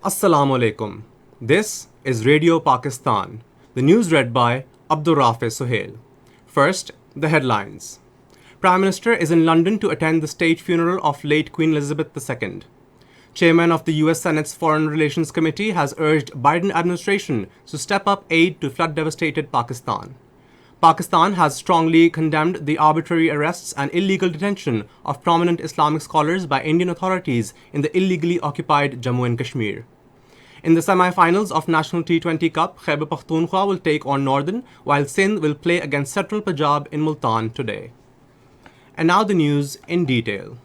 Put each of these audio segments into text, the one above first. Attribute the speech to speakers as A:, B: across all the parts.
A: Assalamu alaikum. This is Radio Pakistan. The news read by Abdur Rafi Suhail. First, the headlines. Prime Minister is in London to attend the state funeral of late Queen Elizabeth II. Chairman of the US Senate's Foreign Relations Committee has urged Biden administration to step up aid to flood-devastated Pakistan. Pakistan has strongly condemned the arbitrary arrests and illegal detention of prominent Islamic scholars by Indian authorities in the illegally occupied Jammu and Kashmir. In the semi-finals of National T20 Cup, Khyber Pakhtunkhwa will take on Northern, while Sindh will play against Central Punjab in Multan today. And now the news in detail.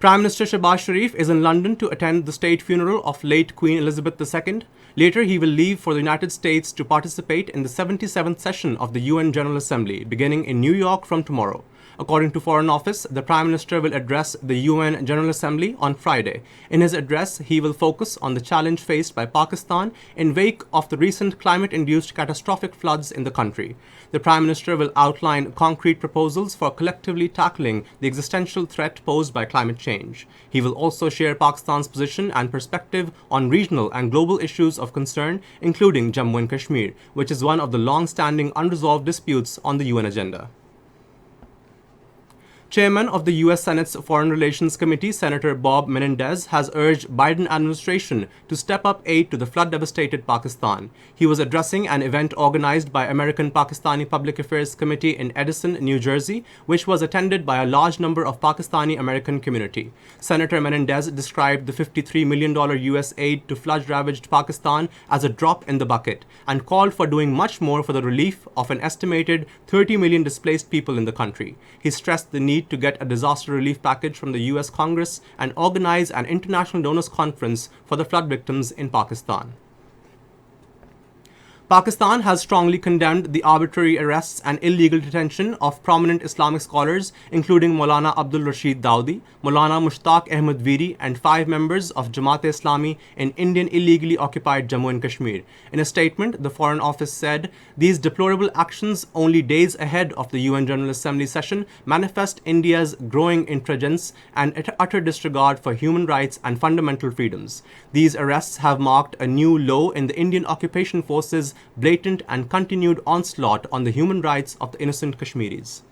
A: Prime Minister Shehbaz Sharif is in London to attend the state funeral of late Queen Elizabeth II. Later, he will leave for the United States to participate in the 77th session of the UN General Assembly, beginning in New York from tomorrow. According to Foreign Office, the Prime Minister will address the UN General Assembly on Friday. In his address, he will focus on the challenge faced by Pakistan in wake of the recent climate-induced catastrophic floods in the country. The Prime Minister will outline concrete proposals for collectively tackling the existential threat posed by climate change. He will also share Pakistan's position and perspective on regional and global issues of concern, including Jammu and Kashmir, which is one of the long-standing unresolved disputes on the UN agenda. Chairman of the US Senate's Foreign Relations Committee, Senator Bob Menendez, has urged Biden administration to step up aid to the flood-devastated Pakistan. He was addressing an event organized by American Pakistani Public Affairs Committee in Edison, New Jersey, which was attended by a large number of Pakistani American community. Senator Menendez described the $53 million US aid to flood-ravaged Pakistan as a drop in the bucket and called for doing much more for the relief of an estimated 30 million displaced people in the country. He stressed the need to get a disaster relief package from the US Congress and organize an international donors conference for the flood victims in Pakistan. Pakistan has strongly condemned the arbitrary arrests and illegal detention of prominent Islamic scholars, including Maulana Abdul Rashid Daudi, Maulana Mushtaq Ahmad Veeri, and 5 members of Jamaat-e-Islami in Indian illegally occupied Jammu and Kashmir. In a statement, the Foreign Office said, "These deplorable actions, only days ahead of the UN General Assembly session, manifest India's growing intransigence and utter disregard for human rights and fundamental freedoms. These arrests have marked a new low in the Indian occupation forces' blatant and continued onslaught on the human rights of the innocent Kashmiris."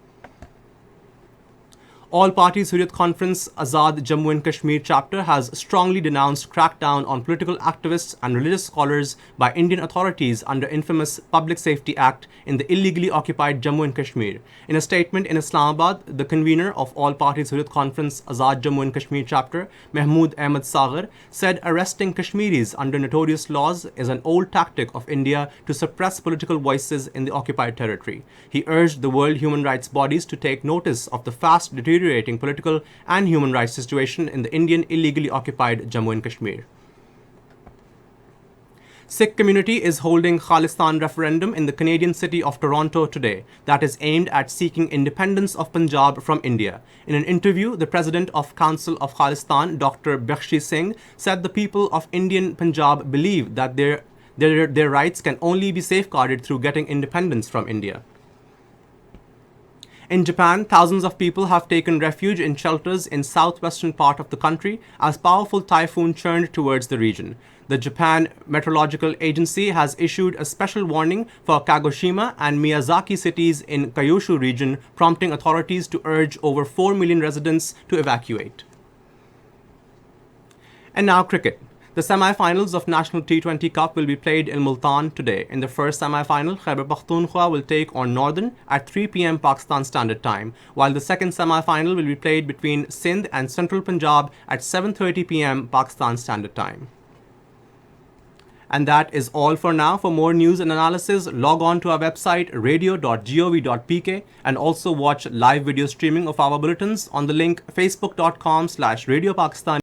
A: All Parties Hurriyat Conference Azad Jammu and Kashmir chapter has strongly denounced crackdown on political activists and religious scholars by Indian authorities under infamous Public Safety Act in the illegally occupied Jammu and Kashmir. In a statement in Islamabad, the convener of All Parties Hurriyat Conference Azad Jammu and Kashmir chapter, Mahmood Ahmad Sagar, said arresting Kashmiris under notorious laws is an old tactic of India to suppress political voices in the occupied territory. He urged the world human rights bodies to take notice of the fast deteriorating political and human rights situation in the Indian illegally occupied Jammu and Kashmir. Sikh community is holding Khalistan referendum in the Canadian city of Toronto today that is aimed at seeking independence of Punjab from India. In an interview, the president of Council of Khalistan, Dr. Bakhshi Singh, said the people of Indian Punjab believe that their rights can only be safeguarded through getting independence from India. In Japan, thousands of people have taken refuge in shelters in southwestern part of the country as powerful typhoon churned towards the region. The Japan Meteorological Agency has issued a special warning for Kagoshima and Miyazaki cities in Kyushu region, prompting authorities to urge over 4 million residents to evacuate. And now cricket. The semi-finals of National T20 Cup will be played in Multan today. In the first semi-final, Khyber Pakhtunkhwa will take on Northern at 3 p.m. Pakistan Standard Time, while the second semi-final will be played between Sindh and Central Punjab at 7:30 p.m. Pakistan Standard Time. And that is all for now. For more news and analysis, log on to our website radio.gov.pk and also watch live video streaming of our bulletins on the link facebook.com/Radio Pakistan.